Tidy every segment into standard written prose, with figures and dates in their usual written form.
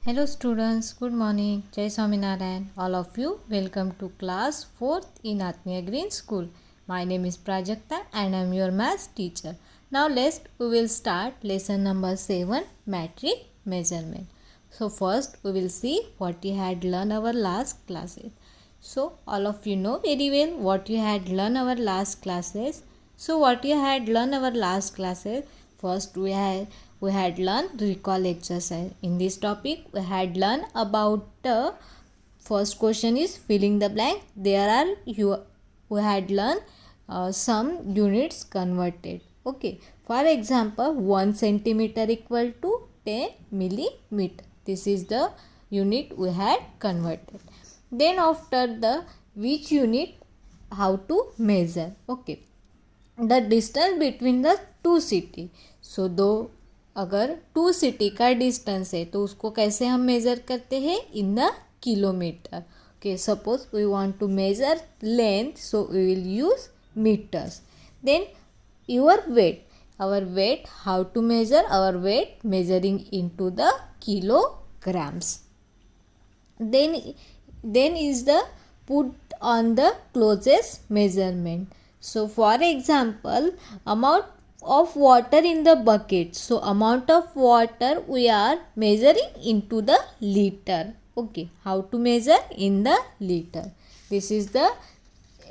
Hello students, good morning. Jai Swaminarayan. All of you, welcome to class 4th in Atmiya Green School. My name is Prajakta and I am your maths teacher. Now we will start lesson number 7, metric measurement. So first we will see what you had learned our last classes. So all of you know very well what you had learned our last classes. So what you had learned our last classes, first we had learned recall exercise. In this topic we had learned about the first question is filling the blank. We had learned some units converted. Okay, for example 1 centimeter equal to 10 millimeter. This is the unit we had converted. Then after the which unit how to measure. Okay, the distance between the two city. So दो अगर to city का distance है तो उसको कैसे हम measure करते हैं in the kilometre. Okay, suppose we want to measure length, so we will use metres. Then your weight, our weight, how to measure our weight, measuring into the kilograms. Then is the put on the closest measurement. So for example, amount of water in the bucket, so amount of water we are measuring into the liter. Okay, how to measure in the liter. This is the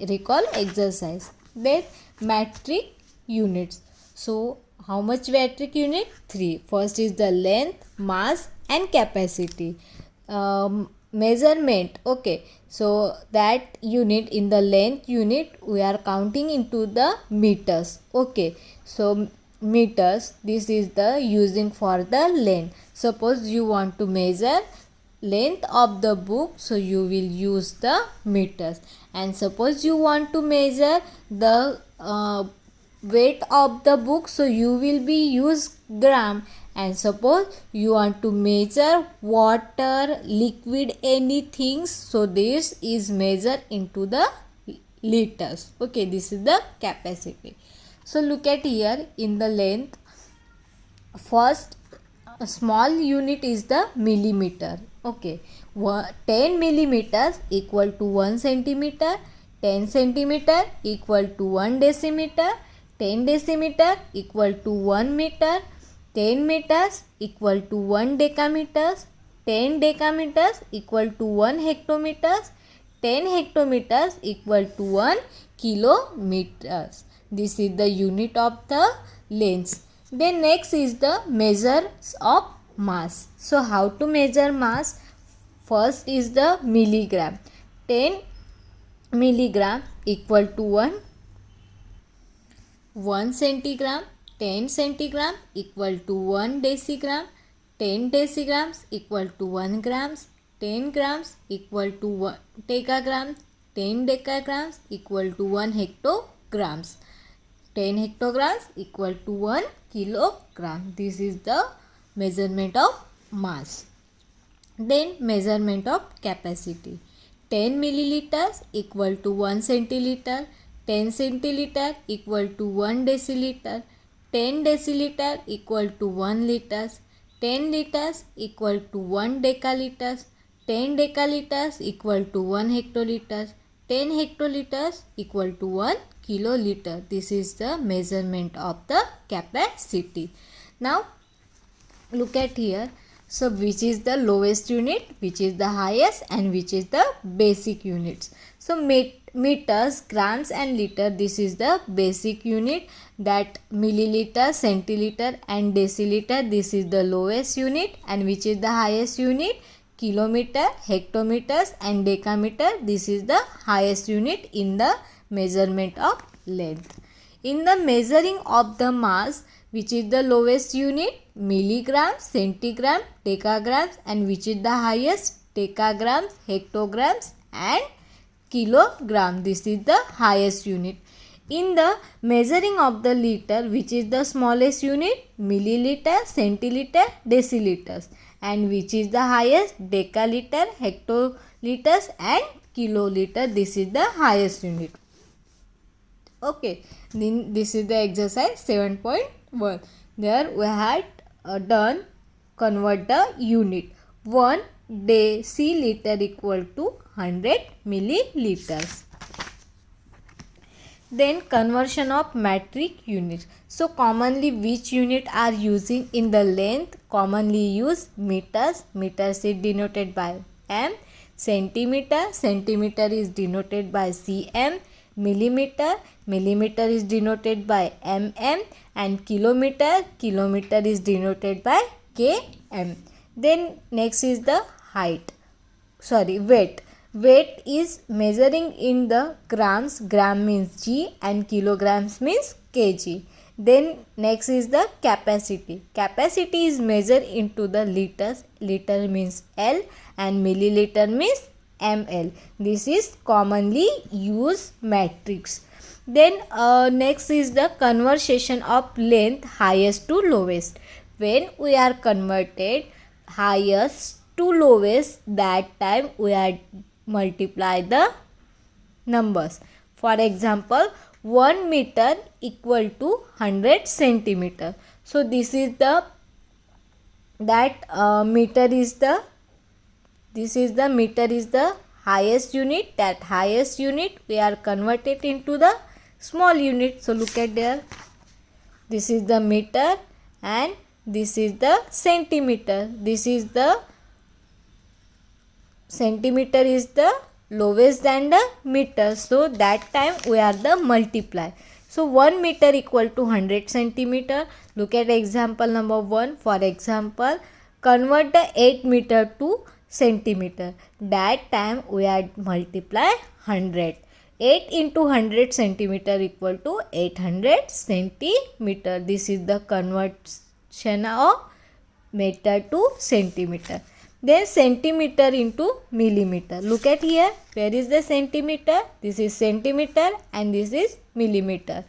recall exercise. Then metric units. So how much metric unit? 3. First is the length, mass and capacity. Measurement. Okay, so that unit, in the length unit we are counting into the meters. Okay, so meters, this is the using for the length. Suppose you want to measure length of the book, so you will use the meters. And suppose you want to measure the weight of the book, so you will be use gram. And suppose you want to measure water, liquid, anything, so this is measured into the liters. Okay, this is the capacity. So look at here in the length. First small unit is the millimeter. Okay, 10 millimeters equal to 1 centimeter, 10 centimeter equal to 1 decimeter, 10 decimeter equal to 1 meter, 10 meters equal to 1 decameters, 10 decameters equal to 1 hectometers, 10 hectometers equal to 1 kilometers. This is the unit of the length. Then next is the measures of mass. So how to measure mass? First is the milligram. 10 milligram equal to 1 centigram, 10 centigram equal to 1 decigram, 10 decigrams equal to 1 grams, 10 grams equal to 1 decagram, 10 decagrams equal to 1 hectograms, 10 hectograms equal to 1 kilogram. This is the measurement of mass. Then measurement of capacity. 10 milliliters equal to 1 centiliter, 10 centiliter equal to 1 deciliter, 10 deciliter equal to 1 liters, 10 liters equal to 1 decaliters, 10 decaliters equal to 1 hectoliters, 10 hectoliters equal to 1 kiloliter. This is the measurement of the capacity. Now look at here. So which is the lowest unit, which is the highest, and which is the basic units. So meters, grams and liter, this is the basic unit. That milliliter, centiliter and deciliter, this is the lowest unit. And which is the highest unit? Kilometer, hectometers and decameter, this is the highest unit in the measurement of length. In the measuring of the mass, which is the lowest unit? Milligram, centigram, decagrams, and which is the highest? Decagrams, hectograms and kilogram. This is the highest unit. In the measuring of the liter, which is the smallest unit? Milliliter, centiliter, deciliters, and which is the highest? Decaliter, hectoliters and kiloliter. This is the highest unit. Okay, then this is the exercise 7.1. There we had done convert the unit. 1 deciliter equal to 100 milliliters. Then conversion of metric units. So commonly which unit are using in the length? Commonly use meters. Meters is denoted by m. Centimeter. Centimeter is denoted by cm. Millimeter. Millimeter is denoted by mm. And kilometer. Kilometer is denoted by km. Then next is the weight. Weight is measuring in the grams. Gram means g and kilograms means kg. Then next is the capacity. Capacity is measured into the liters. Liter means L and milliliter means ml. This is commonly used matrix. Then next is the conversion of length highest to lowest. When we are converted highest to lowest, that time we are multiply the numbers. For example, 1 meter equal to 100 centimeter. So this is the meter is the highest unit. That highest unit we are converted into the small unit. So look at there. This is the meter and this is the centimeter. This is the centimeter is the lowest than the meter. So that time we are the multiply. So 1 meter equal to 100 centimeter. Look at example number 1. For example, convert the 8 meter to centimeter. That time we are multiply 100. 8 into 100 centimeter equal to 800 centimeter. This is the conversion of meter to centimeter. Then centimeter into millimeter. Look at here. Where is the centimeter? This is centimeter and this is millimeter.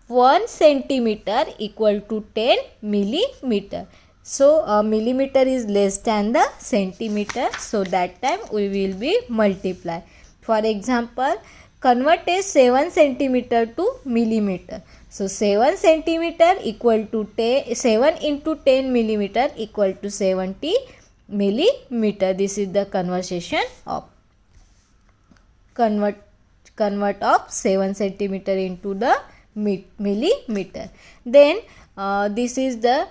1 centimeter equal to 10 millimeter. So millimeter is less than the centimeter. So that time we will be multiply. For example, convert a 7 centimeter to millimeter. So 7 centimeter equal to 7 into 10 millimeter equal to 70 millimeter. This is the conversion of convert of 7 centimeter into the millimeter. Then this is the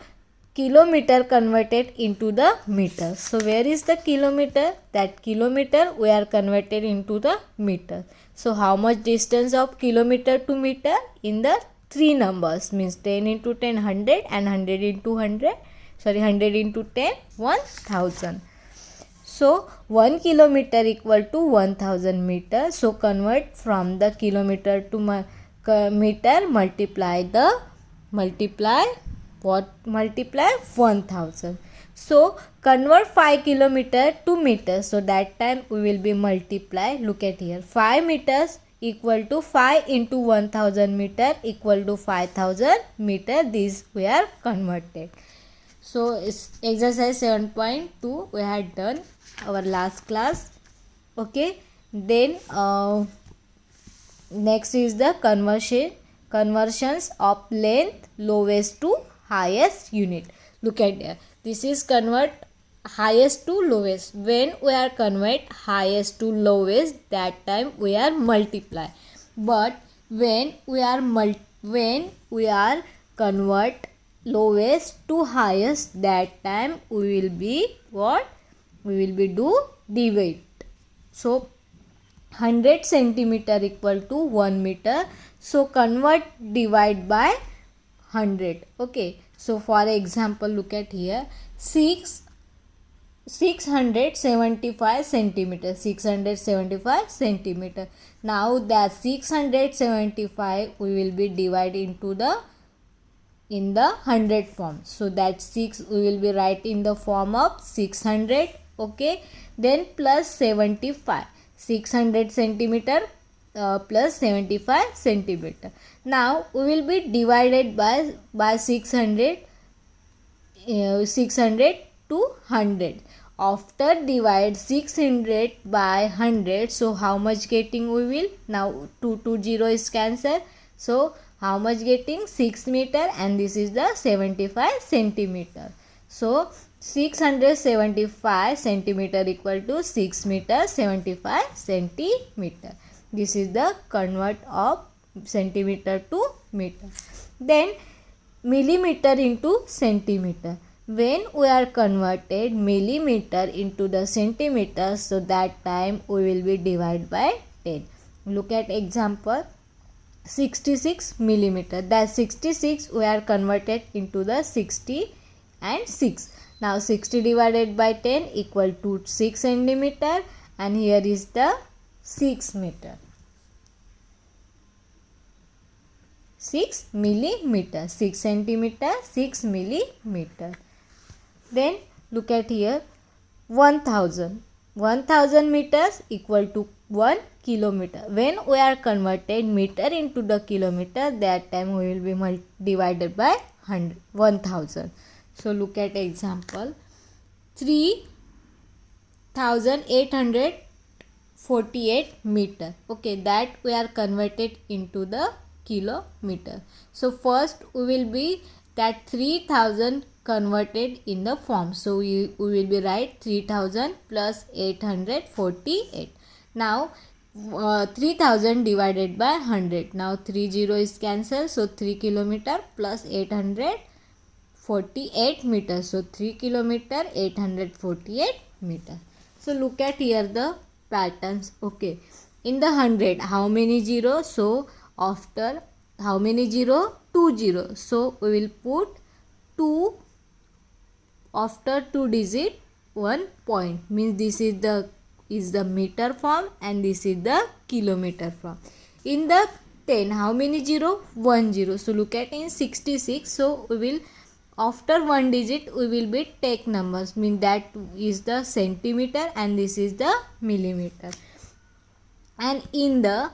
kilometer converted into the meter. So where is the kilometer? That kilometer we are converted into the meter. So how much distance of kilometer to meter? In the 3 numbers, means 10 into 10 100 and 100 into 100. 100 into 10 1000. So 1 kilometer equal to 1000 meter. So convert from the kilometer to meter. Multiply 1000. So convert 5 kilometer to meter. So that time we will be multiply. Look at here. 5 meters equal to 5 into 1000 meter equal to 5000 meter. This we are converted. So exercise 7.2 we had done our last class. Okay. Then next is the conversions of length lowest to highest unit. Look at there. This is convert highest to lowest. When we are convert highest to lowest, that time we are multiply. But when we are convert lowest to highest, that time we will be what? We will be do divide. So 100 centimeter equal to 1 meter. So convert divide by 100. Okay. So for example, look at here. 675 centimeter. 675 centimeter. Now that 675 we will be divided into the in the 100 form. So that 6 we will be write in the form of 600. Okay. Then plus 75. 600 centimeter plus 75 centimeter. Now we will be divided by 600 to 100. After divide 600 by 100, so how much getting we will? Now 2 is cancelled. So how much getting? 6 meter, and this is the 75 centimeter. So 675 centimeter equal to 6 meter 75 centimeter. This is the convert of centimeter to meter. Then millimeter into centimeter. When we are converted millimeter into the centimeter, so that time we will be divided by 10. Look at example 66 millimeter. That 66 we are converted into the 60 and 6. Now 60 divided by 10 equal to 6 centimeter, and here is the 6 meter. 6 millimeter, 6 centimeter, 6 millimeter. Then look at here 1000. 1000 meters equal to 1 kilometer. When we are converted meter into the kilometer, that time we will be divided by 1000. So look at example 3848 meter. Okay, that we are converted into the kilometer. So first we will be that 3000 converted in the form. So we will be write 3000 plus 848. Now 3000 divided by 100. Now 30 is cancelled. So 3 kilometer plus 848 meters. So 3 kilometer 848 meter. So look at here the patterns. Okay, in the 100 how many zero? So after how many zero? 2 zero. So we will put 2 after 2 digit 1 point, means this is the meter form and this is the kilometer form. In the 10 how many zero? 1 0. So look at in 66. So we will after 1 digit we will be take numbers, mean that is the centimeter and this is the millimeter. And in the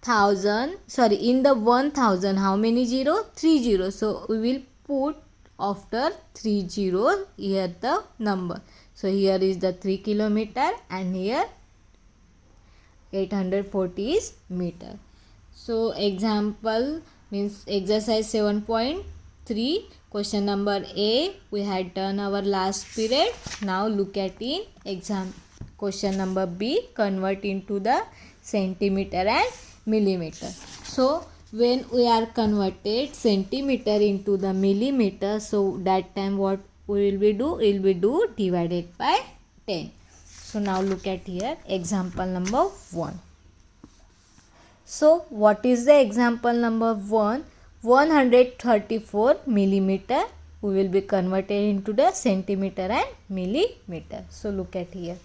1000 how many zero? 3 0. So we will put after 3 0 here the number. So here is the 3 kilometer and here 840 is meter. So example means exercise 7.3 question number A we had done our last period. Now look at in exam question number B, convert into the centimeter and millimeter. So when we are converted centimeter into the millimeter, so that time what we will be do? We will do divided by 10. So now look at here example number 1. So what is the example number 1? 134 millimeter we will be converted into the centimeter and millimeter. So look at here.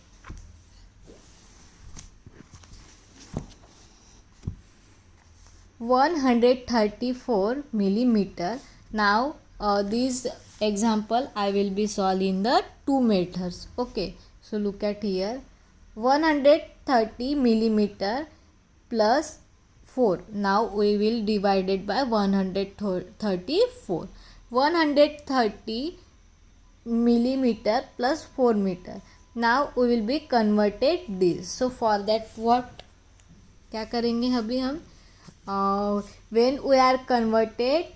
(134 millimeter). Now this example I will be solving the 2 methods. Okay, so look at here 130 millimeter plus 4. Now we will divide it by 134. 130 millimeter plus 4 meter. Now we will be converted this. So for that what क्या करेंगे अभी हम when we are converted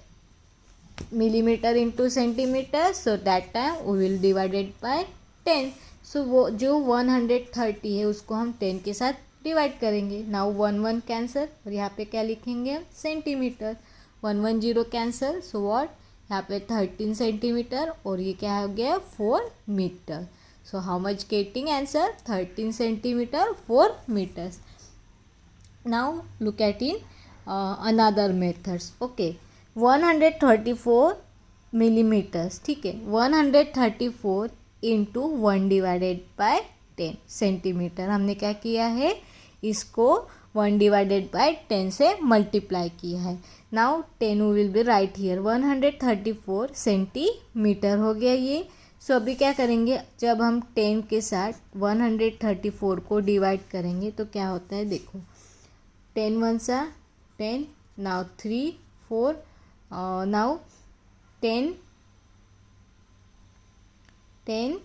millimeter into centimeter, so that time we will divide it by 10. So वो जो 130 है उसको हम 10 के साथ डिवाइड करेंगे. नाउ 1 कैंसल और यहाँ पे क्या लिखेंगे हम? सेंटीमीटर. 110 कैंसल. So what? यहाँ पे 13 सेंटीमीटर और ये क्या हो गया? 4 metre. So how much getting answer? 13 centimetre 4 metres. Now look at in another methods. Okay 134 millimetres. ठीक है, 134 इंटू 1 डिवाइडेड बाय 10 सेंटीमीटर. हमने क्या किया है? इसको 1 डिवाइडेड बाय 10 से मल्टीप्लाई किया है. Now 10 will be right here. 134 centimetre हो गया ये. सो अभी क्या करेंगे? जब हम 10 के साथ 134 को डिवाइड करेंगे तो क्या होता है? देखो 10 1 10. Now 3 4 now 10 3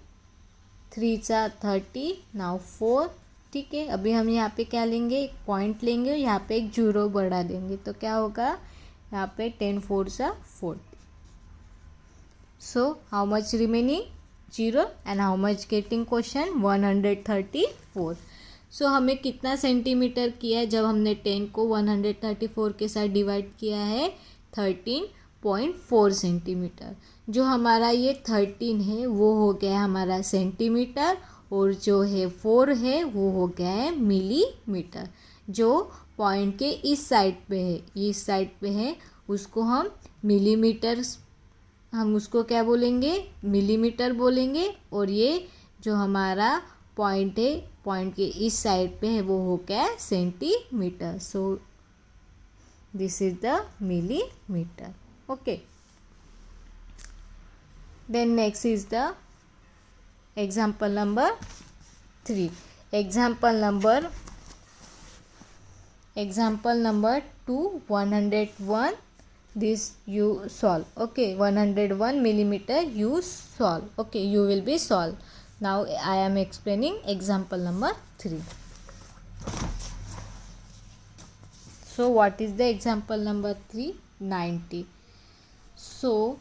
30. नाउ 4. ठीक है, अभी हम यहाँ पे क्या लेंगे? एक पॉइंट लेंगे, यहाँ पे एक जीरो बढ़ा देंगे तो क्या होगा? यहाँ पे 10 4 40. So how much remaining? 0. And how much getting question? 134. So हमें कितना सेंटीमीटर किया है जब हमने 10 को 134 के साथ डिवाइड किया है? 13.4 सेंटीमीटर। जो हमारा ये 13 है वो हो गया हमारा सेंटीमीटर, और जो है 4 है वो हो गया है मिलीमीटर। जो पॉइंट के इस साइड पे है, इस साइड पे है, उसको हम मिलीमीटर, हम उसको क्या बोलेंगे? मिलीमीटर बोलेंगे। और ये जो हमारा पॉइंट है, पॉइंट के इस साइड पे है, वो हो गया centimetre. So this is the millimetre. Okay, then next is the example number 3. Example number 2, 101. This you solve. Okay, 101 millimeter you solve. Okay, you will be solve. Now I am explaining example number 3. So what is the example number 3? 90. So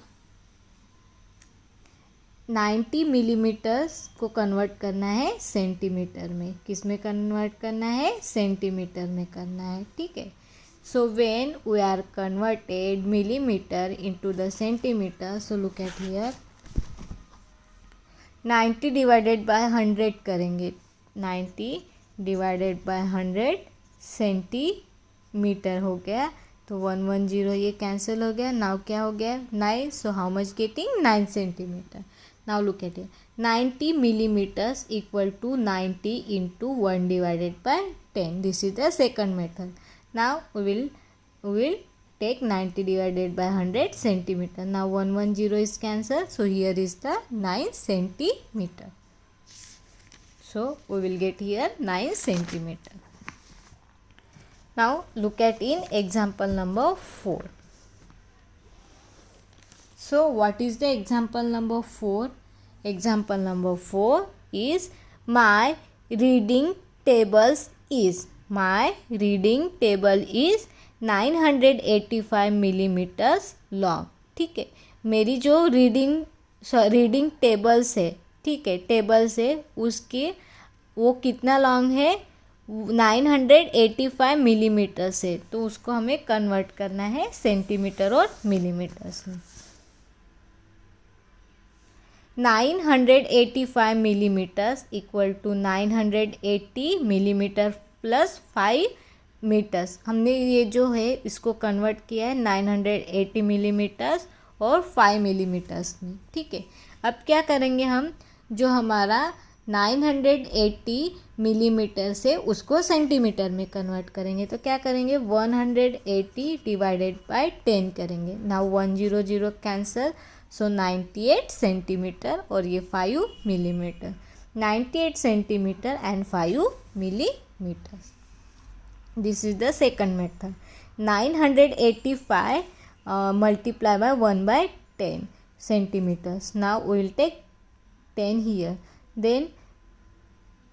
90 millimetres को convert करना है centimetre में। किस में convert करना है? Centimetre में करना है। ठीक है। So when we are converted millimeter into the centimeter, so look at here, 90 divided by 100 करेंगे। 90 divided by 100 सेंटीमीटर हो गया, तो 110 ये कैंसिल हो गया। नाउ क्या हो गया? 9. सो how much getting? 9 centimetre. Now look at it, 90 millimeters equal to 90 into 1 divided by 10. This is the second method. Now we will take 90 divided by 100 centimeter. Now 110 is cancelled, so here is the 9 centimeter. So we will get here 9 centimeter. Now look at in example number 4. So what is the example number 4? Example number 4 is my reading table is 985 millimeters long. ठीक है, मेरी जो reading tables है, ठीक है, tables है, उसके वो कितना लॉन्ग है? 985 मिलीमीटर से। तो उसको हमें कन्वर्ट करना है सेंटीमीटर और मिलीमीटर्स में। 985 millimeters equal to 980 millimeter plus 5 metres. हमने ये जो है इसको कन्वर्ट किया है 980 मिलीमीटर्स और 5 मिलीमीटर्स में। ठीक है, अब क्या करेंगे हम? जो हमारा 980 मिलीमीटर से उसको सेंटीमीटर में कन्वर्ट करेंगे। तो क्या करेंगे? 180 डिवाइडेड बाय 10 करेंगे। नाउ 100 कैंसल, सो 98 सेंटीमीटर और ये 5 millimetre. 98 centimetre and 5 millimetre. This is the second method. 985 multiply by 1/10 centimeters. Now we will take 10 here. Then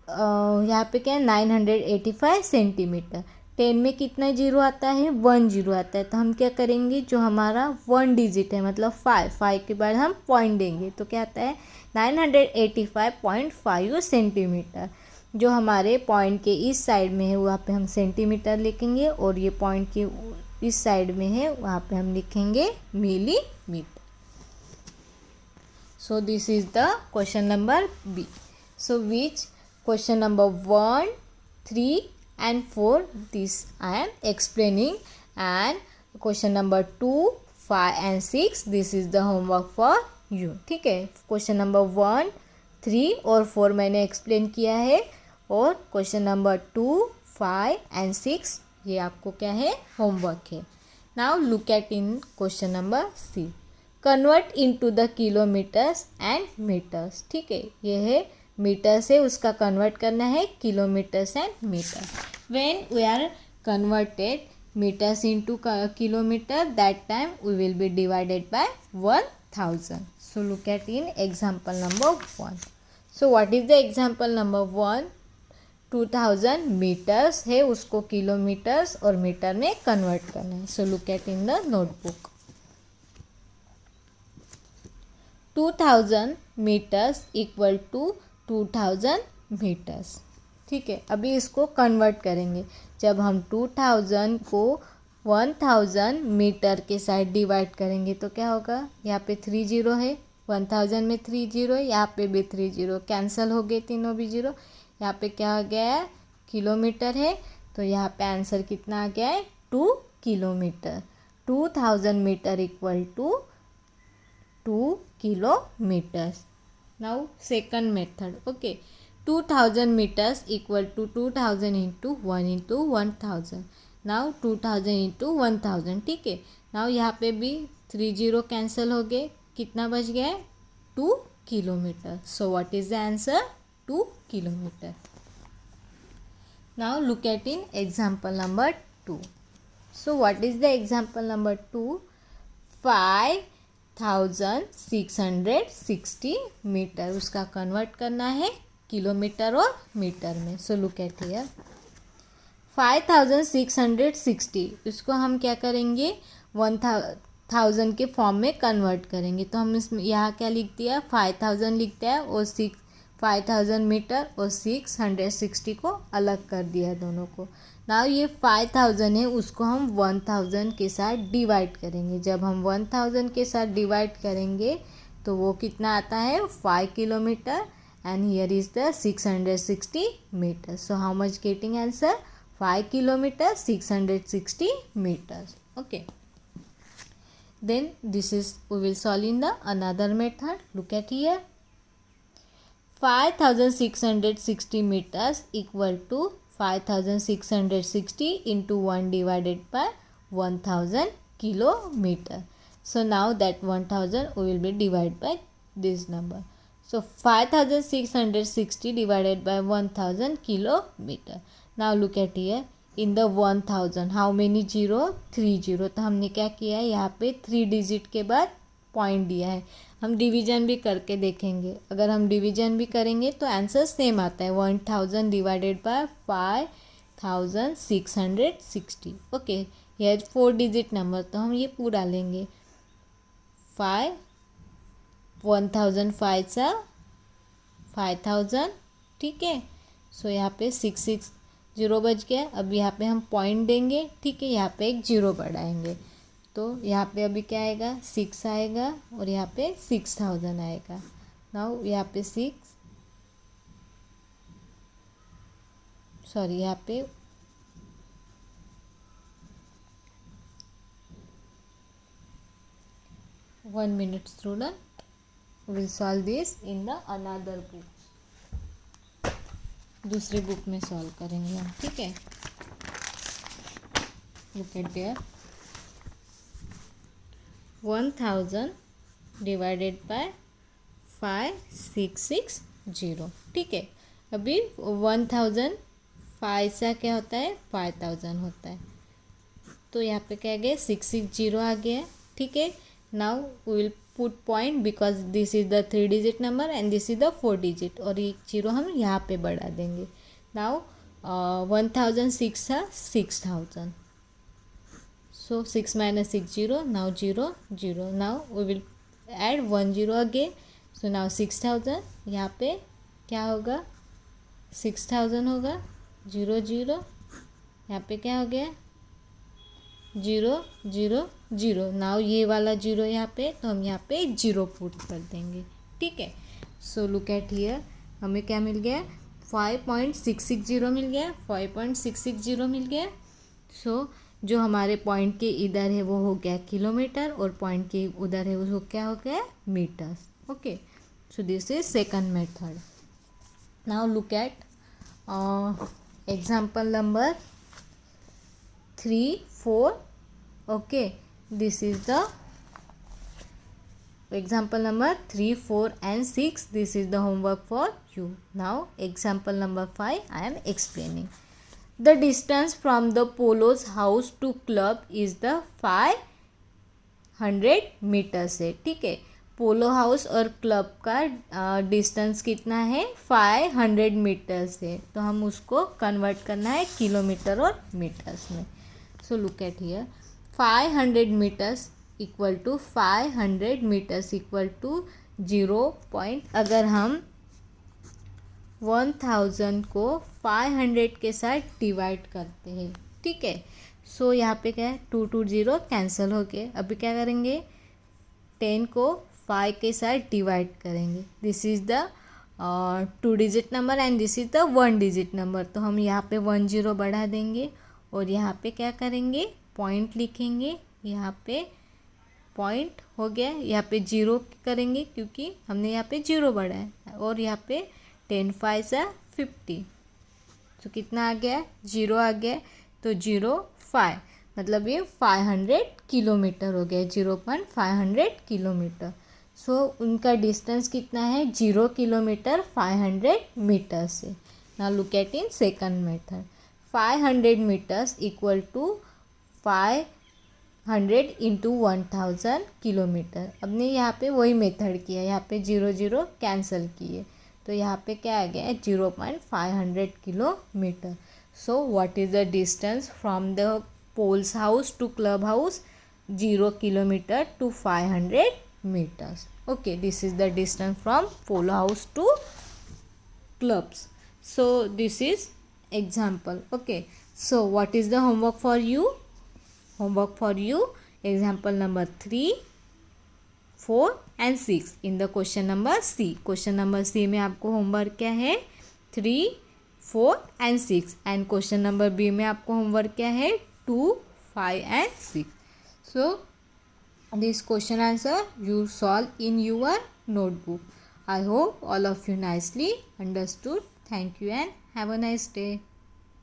यहाँ पे क्या है? 985 सेंटीमीटर। 10 में कितना जीरो आता है? 1 जीरो आता है। तो हम क्या करेंगे? जो हमारा 1 डिजिट है, मतलब 5 के बाद हम पॉइंट देंगे, तो क्या आता है? 985.5 सेंटीमीटर। जो हमारे पॉइंट के इस साइड में है वहाँ पे हम सेंटीमीटर लिखेंगे, और ये पॉइंट के इस साइड में है वहाँ पे हम लिखेंगे millimetre. So this is the question number B. So which question number 1, 3 and 4 this I am explaining, and question number 2, 5 and 6 this is the homework for you. ठीक है, क्वेश्चन नंबर 1, 3 और 4 मैंने एक्सप्लेन किया है, और क्वेश्चन नंबर 2, 5 and 6 ये आपको क्या है? होमवर्क है. Now look at in question number C. Convert into the kilometres and metres. ठीक है, ये है मीटर से उसका कन्वर्ट करना है kilometres and metre. When we are converted metres into kilometre, that time we will be divided by 1000. So look at in example number 1. So what is the example number 1? 2000 metres है, उसको kilometres और metre में convert करना है. So look at in the notebook. 2000 metres equal to 2000 metres. ठीक है, अभी इसको कन्वर्ट करेंगे। जब हम 2000 को 1000 मीटर के साथ डिवाइड करेंगे तो क्या होगा, यहाँ पे 3 जीरो है, 1000 में 3 जीरो है, यहाँ पे भी 3 जीरो, कैंसिल हो गए तीनों भी जीरो। यहाँ पे क्या हो गया है, किलोमीटर है, तो यहाँ पे आंसर कितना आ गया है, 2 kilometre. 2000 metre equal to 2 kilometers. Now second method. Okay, 2000 meters equal to 2000 into 1 into 1000. Now 2000 into 1000. ठीक है, now यहाँ पे भी 3 जीरो कैंसिल हो गए, कितना बच गया है, 2 kilometre. So what is the answer? 2 kilometer. Now look at in example number 2. So what is the example number 2? 5660 metre, उसका कन्वर्ट करना है किलोमीटर और मीटर में. सो लुक एट हियर, 5660 इसको हम क्या करेंगे, 1000 के फॉर्म में कन्वर्ट करेंगे. तो हम इसमें यहाँ क्या लिख दिया, 5000 लिखते हैं और 5000 मीटर और 660 को अलग कर दिया दोनों को. नाउ ये 5000 है, उसको हम 1000 के साथ डिवाइड करेंगे. जब हम 1000 के साथ डिवाइड करेंगे तो वो कितना आता है, 5 kilometre, and here is the 660 metre. So how much getting answer, 5 kilometre 660 meters. Okay, then this is we will solve in the another method. Look at here, 5660 meters equal to 5660 into 1 divided by 1000 kilometer. So now that 1000 we will be divided by this number. So 5660 divided by 1000 kilometer. Now look at here, in the 1000 how many zero, 3 zero. तो हमने क्या किया है, यहाँ पे 3 digit के बाद point दिया है. हम डिवीजन भी करके देखेंगे, अगर हम डिवीजन भी करेंगे तो आंसर सेम आता है, 1000 डिवाइडेड बाय 5660. ओके, ये 4 डिजिट नंबर, तो हम ये पूरा लेंगे. 1000 5 सा 5000. ठीक है, सो यहाँ पे 660 बच गया. अब यहाँ पे हम पॉइंट देंगे. ठीक है, यहाँ पे एक जीरो बढ़ाएंगे, तो यहाँ पे अभी क्या आएगा, 6 आएगा और यहाँ पे 6000 आएगा. नाउ यहाँ पे यहाँ पे 1 minute student, will solve this in the another book. दूसरी बुक में सॉल्व करेंगे हम. ठीक है, look at there, 1000 divided by 5660. ठीक है, अभी 1000 5 सा क्या होता है, 5000 होता है. तो यहाँ पे क्या आ गया, 660 आ गया. ठीक है, now we will put point because this is the 3 digit number and this is the 4 digit, और एक जीरो हम यहाँ पे बढ़ा देंगे. नाउ 1006 था 6000. So 6 minus 6 0. Now 0 0. Now we will add 1 0 again. So now 6000. यहाँ पे क्या होगा, 6000 होगा, 0 0. यहाँ पे क्या हो गया, 0 0 0. नाउ ये वाला 0 यहाँ पे, तो हम यहाँ पे 0 पुट कर देंगे. ठीक है, सो लुक एट हियर, हमें क्या मिल गया, 5.660 मिल गया, 5.660 मिल गया. सो जो हमारे पॉइंट के इधर है वो हो गया किलोमीटर, और पॉइंट के उधर है वो क्या हो गया, meters. Okay, so this is second method. Now look at example number 3 4. Okay, this is the example number 3 4 and 6. This is the homework for you. Now example number 5 I am explaining. The distance from the Polo's house to club is the 500 meters है. ठीक है, पोलो house और club का distance कितना है, 500 metres है. तो हम उसको कन्वर्ट करना है किलोमीटर और मीटर्स में. सो look eight here, 500 meters equal to 500 meters equal to अगर हम 1000 को 500 के साथ डिवाइड करते हैं, ठीक है। सो यहाँ पे क्या है, 2 2 0 कैंसिल हो गए। अभी क्या करेंगे, 10 को 5 के साथ डिवाइड करेंगे। This is the 2 digit number and this is the 1 digit number. तो हम यहाँ पे 1 0 बढ़ा देंगे और यहाँ पे क्या करेंगे, पॉइंट लिखेंगे। यहाँ पे पॉइंट हो गया, यहाँ पे 0 करेंगे क्योंकि हमने यहाँ पे 0 बढ़ाया। और यहाँ पे 10 5 सा 50, तो कितना आ गया, 0 आ गया। तो 0 5 मतलब ये 500 किलोमीटर हो गया, 0.500 किलोमीटर। सो उनका डिस्टेंस कितना है, 0 किलोमीटर 500 मीटर से। Now look at in second method, 500 meters equal to 500 into 1000 kilometer. हमने यहाँ पे वही मेथड किया, यहाँ पे 0 0 कैंसिल किए, तो यहाँ पे क्या आ गया, 0.500 kilometer. So what is the distance from the Paul's house to club house, 0 kilometer to 500 meters. Okay, this is the distance from polo house to clubs. So this is example. Okay, so what is the homework for you? Homework for you, example number 3, 4 and 6 in the question number C. Question number C में आपको homework क्या है, 3, 4 and 6 and question number B में आपको homework क्या है, 2, 5 and 6. So this question answer you solve in your notebook. I hope all of you nicely understood. Thank you and have a nice day.